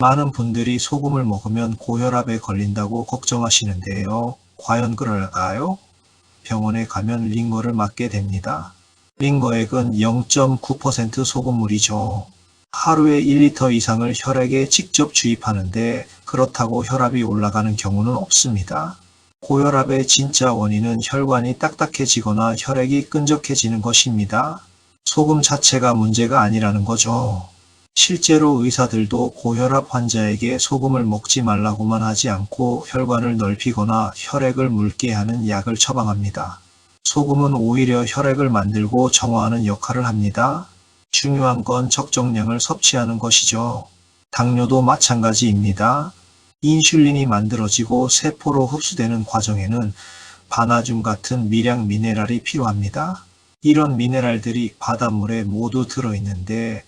많은 분들이 소금을 먹으면 고혈압에 걸린다고 걱정하시는데요. 과연 그럴까요? 병원에 가면 링거를 맞게 됩니다. 링거액은 0.9% 소금물이죠. 하루에 1리터 이상을 혈액에 직접 주입하는데 그렇다고 혈압이 올라가는 경우는 없습니다. 고혈압의 진짜 원인은 혈관이 딱딱해지거나 혈액이 끈적해지는 것입니다. 소금 자체가 문제가 아니라는 거죠. 실제로 의사들도 고혈압 환자에게 소금을 먹지 말라고만 하지 않고 혈관을 넓히거나 혈액을 묽게 하는 약을 처방합니다. 소금은 오히려 혈액을 만들고 정화하는 역할을 합니다. 중요한 건 적정량을 섭취하는 것이죠. 당뇨도 마찬가지입니다. 인슐린이 만들어지고 세포로 흡수되는 과정에는 바나듐 같은 미량 미네랄이 필요합니다. 이런 미네랄들이 바닷물에 모두 들어있는데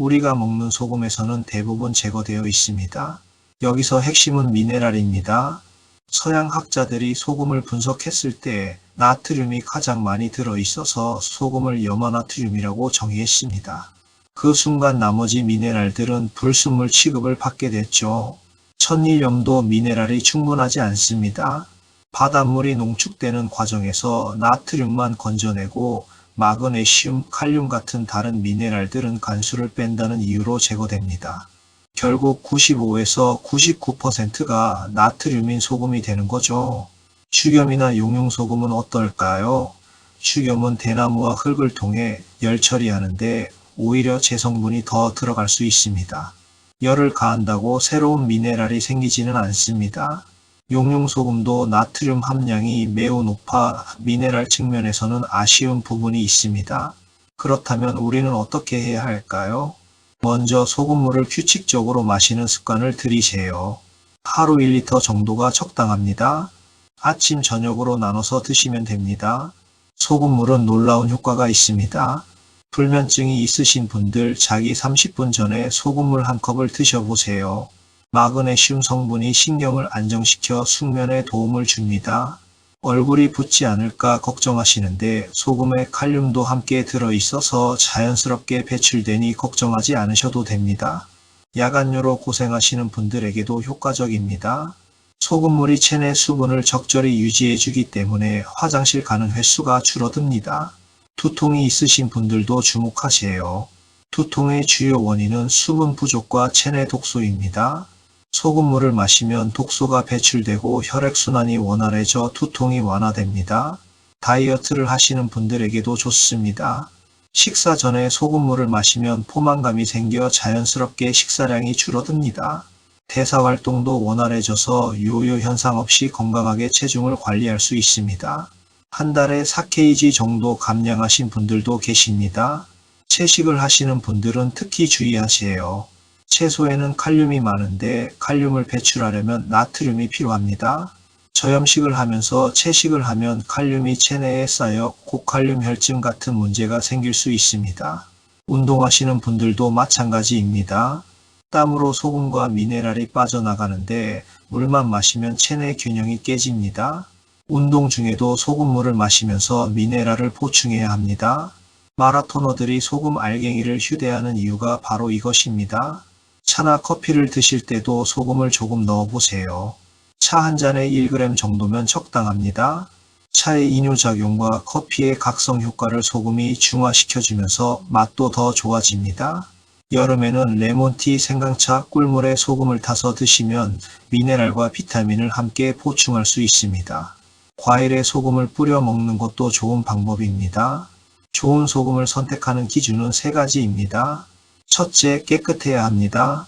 우리가 먹는 소금에서는 대부분 제거되어 있습니다. 여기서 핵심은 미네랄입니다. 서양 학자들이 소금을 분석했을 때 나트륨이 가장 많이 들어있어서 소금을 염화나트륨이라고 정의했습니다. 그 순간 나머지 미네랄들은 불순물 취급을 받게 됐죠. 천일염도 미네랄이 충분하지 않습니다. 바닷물이 농축되는 과정에서 나트륨만 건져내고 마그네슘, 칼륨 같은 다른 미네랄들은 간수를 뺀다는 이유로 제거됩니다. 결국 95에서 99%가 나트륨인 소금이 되는 거죠. 축염이나 용융소금은 어떨까요? 축염은 대나무와 흙을 통해 열 처리하는데 오히려 제성분이 더 들어갈 수 있습니다. 열을 가한다고 새로운 미네랄이 생기지는 않습니다. 용융소금도 나트륨 함량이 매우 높아 미네랄 측면에서는 아쉬운 부분이 있습니다. 그렇다면 우리는 어떻게 해야 할까요? 먼저 소금물을 규칙적으로 마시는 습관을 들이세요. 하루 1리터 정도가 적당합니다. 아침, 저녁으로 나눠서 드시면 됩니다. 소금물은 놀라운 효과가 있습니다. 불면증이 있으신 분들 자기 30분 전에 소금물 한 컵을 드셔보세요. 마그네슘 성분이 신경을 안정시켜 숙면에 도움을 줍니다. 얼굴이 붓지 않을까 걱정하시는데 소금에 칼륨도 함께 들어있어서 자연스럽게 배출되니 걱정하지 않으셔도 됩니다. 야간뇨로 고생하시는 분들에게도 효과적입니다. 소금물이 체내 수분을 적절히 유지해주기 때문에 화장실 가는 횟수가 줄어듭니다. 두통이 있으신 분들도 주목하세요. 두통의 주요 원인은 수분 부족과 체내 독소입니다. 소금물을 마시면 독소가 배출되고 혈액순환이 원활해져 두통이 완화됩니다. 다이어트를 하시는 분들에게도 좋습니다. 식사 전에 소금물을 마시면 포만감이 생겨 자연스럽게 식사량이 줄어듭니다. 대사활동도 원활해져서 요요 현상 없이 건강하게 체중을 관리할 수 있습니다. 한 달에 4kg 정도 감량하신 분들도 계십니다. 채식을 하시는 분들은 특히 주의하세요. 채소에는 칼륨이 많은데 칼륨을 배출하려면 나트륨이 필요합니다. 저염식을 하면서 채식을 하면 칼륨이 체내에 쌓여 고칼륨 혈증 같은 문제가 생길 수 있습니다. 운동하시는 분들도 마찬가지입니다. 땀으로 소금과 미네랄이 빠져나가는데 물만 마시면 체내 균형이 깨집니다. 운동 중에도 소금물을 마시면서 미네랄을 보충해야 합니다. 마라토너들이 소금 알갱이를 휴대하는 이유가 바로 이것입니다. 차나 커피를 드실 때도 소금을 조금 넣어보세요. 차 한 잔에 1g 정도면 적당합니다. 차의 이뇨작용과 커피의 각성 효과를 소금이 중화시켜주면서 맛도 더 좋아집니다. 여름에는 레몬티, 생강차, 꿀물에 소금을 타서 드시면 미네랄과 비타민을 함께 보충할 수 있습니다. 과일에 소금을 뿌려 먹는 것도 좋은 방법입니다. 좋은 소금을 선택하는 기준은 3가지입니다. 첫째, 깨끗해야 합니다.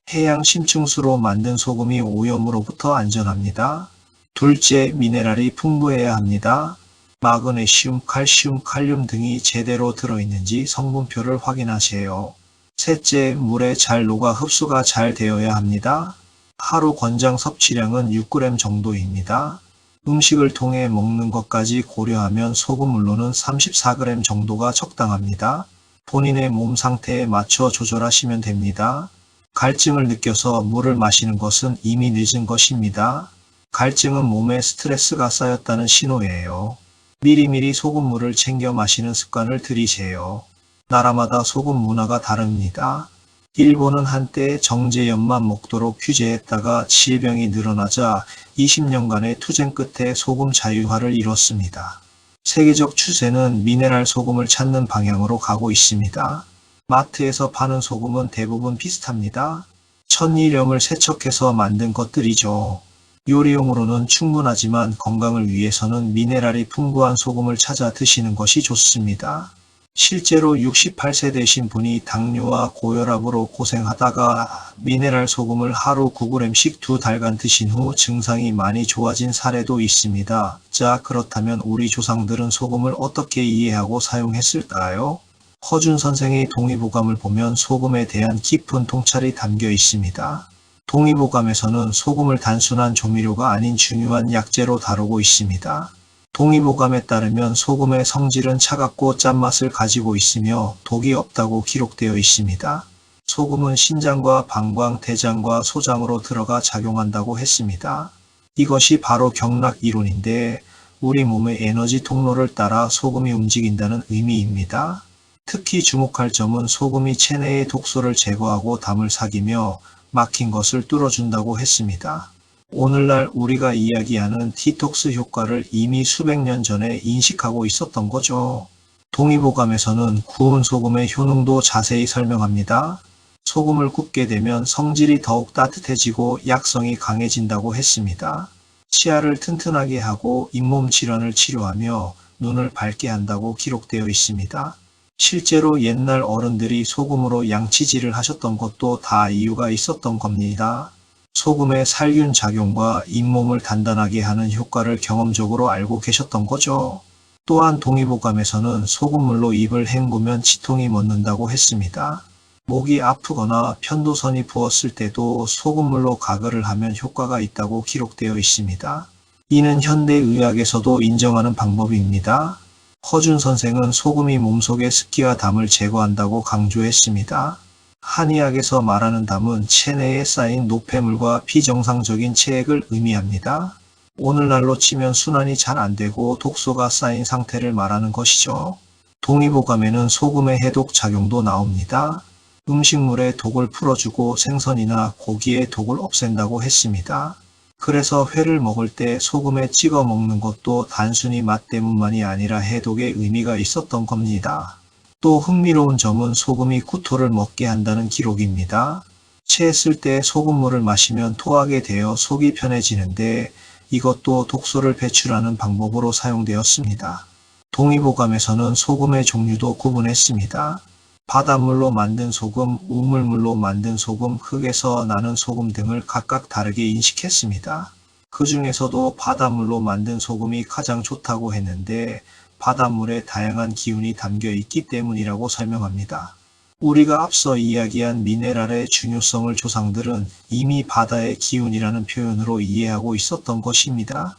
해양 심층수로 만든 소금이 오염으로부터 안전합니다. 둘째, 미네랄이 풍부해야 합니다. 마그네슘, 칼슘, 칼륨 등이 제대로 들어있는지 성분표를 확인하세요. 셋째, 물에 잘 녹아 흡수가 잘 되어야 합니다. 하루 권장 섭취량은 6g 정도입니다. 음식을 통해 먹는 것까지 고려하면 소금물로는 34g 정도가 적당합니다. 본인의 몸 상태에 맞춰 조절하시면 됩니다. 갈증을 느껴서 물을 마시는 것은 이미 늦은 것입니다. 갈증은 몸에 스트레스가 쌓였다는 신호예요. 미리미리 소금물을 챙겨 마시는 습관을 들이세요. 나라마다 소금 문화가 다릅니다. 일본은 한때 정제염만 먹도록 규제했다가 질병이 늘어나자 20년간의 투쟁 끝에 소금 자유화를 이뤘습니다. 세계적 추세는 미네랄 소금을 찾는 방향으로 가고 있습니다. 마트에서 파는 소금은 대부분 비슷합니다. 천일염을 세척해서 만든 것들이죠. 요리용으로는 충분하지만 건강을 위해서는 미네랄이 풍부한 소금을 찾아 드시는 것이 좋습니다. 실제로 68세 되신 분이 당뇨와 고혈압으로 고생하다가 미네랄 소금을 하루 9g씩 2달간 드신 후 증상이 많이 좋아진 사례도 있습니다. 자, 그렇다면 우리 조상들은 소금을 어떻게 이해하고 사용했을까요? 허준 선생의 동의보감을 보면 소금에 대한 깊은 통찰이 담겨 있습니다. 동의보감에서는 소금을 단순한 조미료가 아닌 중요한 약재로 다루고 있습니다. 동의보감에 따르면 소금의 성질은 차갑고 짠맛을 가지고 있으며 독이 없다고 기록되어 있습니다. 소금은 신장과 방광, 대장과 소장으로 들어가 작용한다고 했습니다. 이것이 바로 경락 이론인데 우리 몸의 에너지 통로를 따라 소금이 움직인다는 의미입니다. 특히 주목할 점은 소금이 체내의 독소를 제거하고 담을 삭이며 막힌 것을 뚫어준다고 했습니다. 오늘날 우리가 이야기하는 디톡스 효과를 이미 수백 년 전에 인식하고 있었던 거죠. 동의보감에서는 구운 소금의 효능도 자세히 설명합니다. 소금을 굽게 되면 성질이 더욱 따뜻해지고 약성이 강해진다고 했습니다. 치아를 튼튼하게 하고 잇몸 질환을 치료하며 눈을 밝게 한다고 기록되어 있습니다. 실제로 옛날 어른들이 소금으로 양치질을 하셨던 것도 다 이유가 있었던 겁니다. 소금의 살균 작용과 잇몸을 단단하게 하는 효과를 경험적으로 알고 계셨던 거죠. 또한 동의보감에서는 소금물로 입을 헹구면 치통이 멎는다고 했습니다. 목이 아프거나 편도선이 부었을 때도 소금물로 가글을 하면 효과가 있다고 기록되어 있습니다. 이는 현대의학에서도 인정하는 방법입니다. 허준 선생은 소금이 몸속의 습기와 담을 제거한다고 강조했습니다. 한의학에서 말하는 담은 체내에 쌓인 노폐물과 비정상적인 체액을 의미합니다. 오늘날로 치면 순환이 잘 안되고 독소가 쌓인 상태를 말하는 것이죠. 동의보감에는 소금의 해독 작용도 나옵니다. 음식물의 독을 풀어주고 생선이나 고기의 독을 없앤다고 했습니다. 그래서 회를 먹을 때 소금에 찍어 먹는 것도 단순히 맛 때문만이 아니라 해독의 의미가 있었던 겁니다. 또 흥미로운 점은 소금이 구토를 먹게 한다는 기록입니다. 체했을 때 소금물을 마시면 토하게 되어 속이 편해지는데 이것도 독소를 배출하는 방법으로 사용되었습니다. 동의보감에서는 소금의 종류도 구분했습니다. 바닷물로 만든 소금, 우물물로 만든 소금, 흙에서 나는 소금 등을 각각 다르게 인식했습니다. 그 중에서도 바닷물로 만든 소금이 가장 좋다고 했는데 바닷물에 다양한 기운이 담겨 있기 때문이라고 설명합니다. 우리가 앞서 이야기한 미네랄의 중요성을 조상들은 이미 바다의 기운이라는 표현으로 이해하고 있었던 것입니다.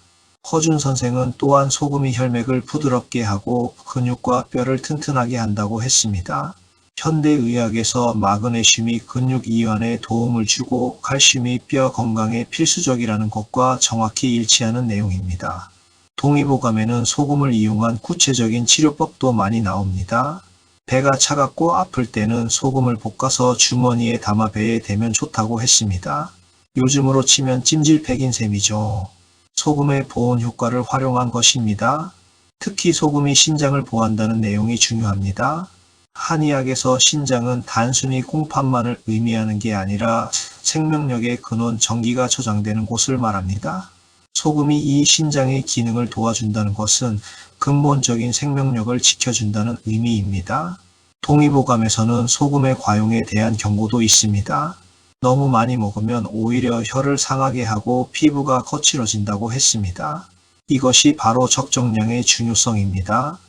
허준 선생은 또한 소금이 혈맥을 부드럽게 하고 근육과 뼈를 튼튼하게 한다고 했습니다. 현대의학에서 마그네슘이 근육 이완에 도움을 주고 칼슘이 뼈 건강에 필수적이라는 것과 정확히 일치하는 내용입니다. 동의보감에는 소금을 이용한 구체적인 치료법도 많이 나옵니다. 배가 차갑고 아플 때는 소금을 볶아서 주머니에 담아 배에 대면 좋다고 했습니다. 요즘으로 치면 찜질팩인 셈이죠. 소금의 보온 효과를 활용한 것입니다. 특히 소금이 신장을 보호한다는 내용이 중요합니다. 한의학에서 신장은 단순히 공판만을 의미하는 게 아니라 생명력의 근원 정기가 저장되는 곳을 말합니다. 소금이 이 신장의 기능을 도와준다는 것은 근본적인 생명력을 지켜준다는 의미입니다. 동의보감에서는 소금의 과용에 대한 경고도 있습니다. 너무 많이 먹으면 오히려 혀를 상하게 하고 피부가 거칠어진다고 했습니다. 이것이 바로 적정량의 중요성입니다.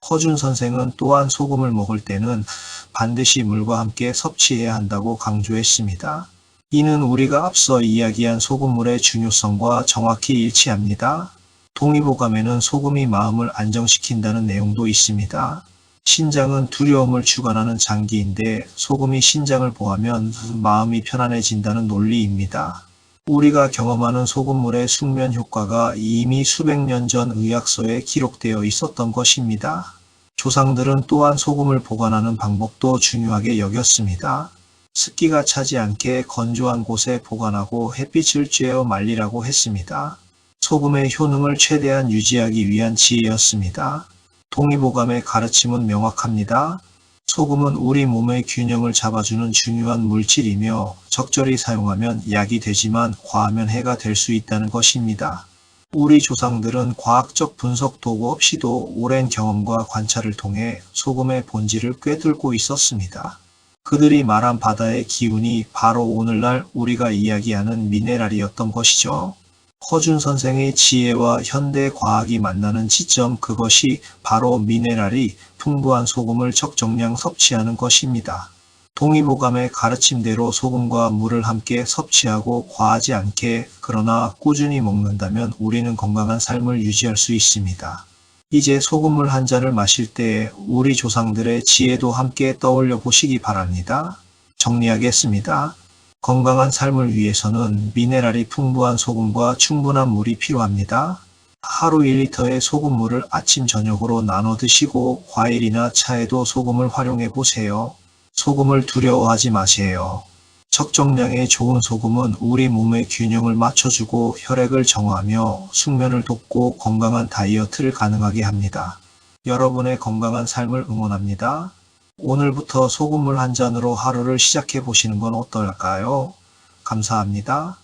허준 선생은 또한 소금을 먹을 때는 반드시 물과 함께 섭취해야 한다고 강조했습니다. 이는 우리가 앞서 이야기한 소금물의 중요성과 정확히 일치합니다. 동의보감에는 소금이 마음을 안정시킨다는 내용도 있습니다. 신장은 두려움을 주관하는 장기인데 소금이 신장을 보호하면 마음이 편안해진다는 논리입니다. 우리가 경험하는 소금물의 숙면 효과가 이미 수백 년 전 의학서에 기록되어 있었던 것입니다. 조상들은 또한 소금을 보관하는 방법도 중요하게 여겼습니다. 습기가 차지 않게 건조한 곳에 보관하고 햇빛을 쬐어 말리라고 했습니다. 소금의 효능을 최대한 유지하기 위한 지혜였습니다. 동의보감의 가르침은 명확합니다. 소금은 우리 몸의 균형을 잡아주는 중요한 물질이며 적절히 사용하면 약이 되지만 과하면 해가 될 수 있다는 것입니다. 우리 조상들은 과학적 분석 도구 없이도 오랜 경험과 관찰을 통해 소금의 본질을 꿰뚫고 있었습니다. 그들이 말한 바다의 기운이 바로 오늘날 우리가 이야기하는 미네랄이었던 것이죠. 허준 선생의 지혜와 현대 과학이 만나는 지점, 그것이 바로 미네랄이 풍부한 소금을 적정량 섭취하는 것입니다. 동의보감의 가르침대로 소금과 물을 함께 섭취하고 과하지 않게, 그러나 꾸준히 먹는다면 우리는 건강한 삶을 유지할 수 있습니다. 이제 소금물 한 잔을 마실 때 우리 조상들의 지혜도 함께 떠올려 보시기 바랍니다. 정리하겠습니다. 건강한 삶을 위해서는 미네랄이 풍부한 소금과 충분한 물이 필요합니다. 하루 1리터의 소금물을 아침 저녁으로 나눠 드시고 과일이나 차에도 소금을 활용해 보세요. 소금을 두려워하지 마세요. 적정량의 좋은 소금은 우리 몸의 균형을 맞춰주고 혈액을 정화하며 숙면을 돕고 건강한 다이어트를 가능하게 합니다. 여러분의 건강한 삶을 응원합니다. 오늘부터 소금물 한 잔으로 하루를 시작해 보시는 건 어떨까요? 감사합니다.